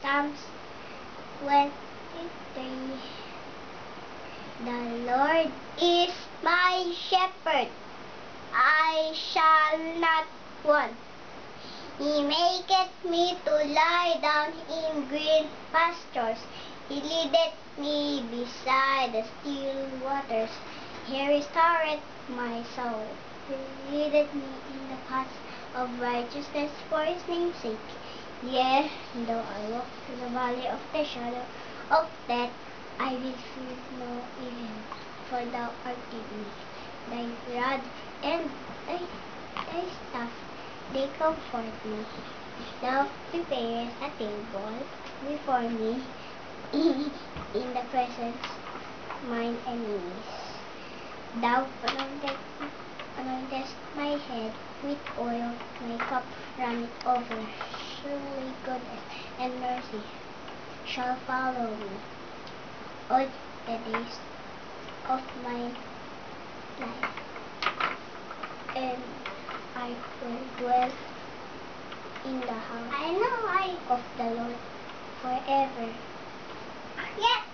Psalms 23. The Lord is my shepherd, I shall not want. He maketh me to lie down in green pastures. He leadeth me beside the still waters. He restoreth my soul. He leadeth me in the paths of righteousness for his name's sake. Yea, though I walk through the valley of the shadow of death, I will fear no evil, for thou art with me. Thy rod and thy staff, they comfort me. Thou preparest a table before me in the presence of mine enemies. Thou anointest my head with oil, my cup runneth over. Surely goodness and mercy shall follow me all the days of my life, and I will dwell in the house of the Lord forever. Yes.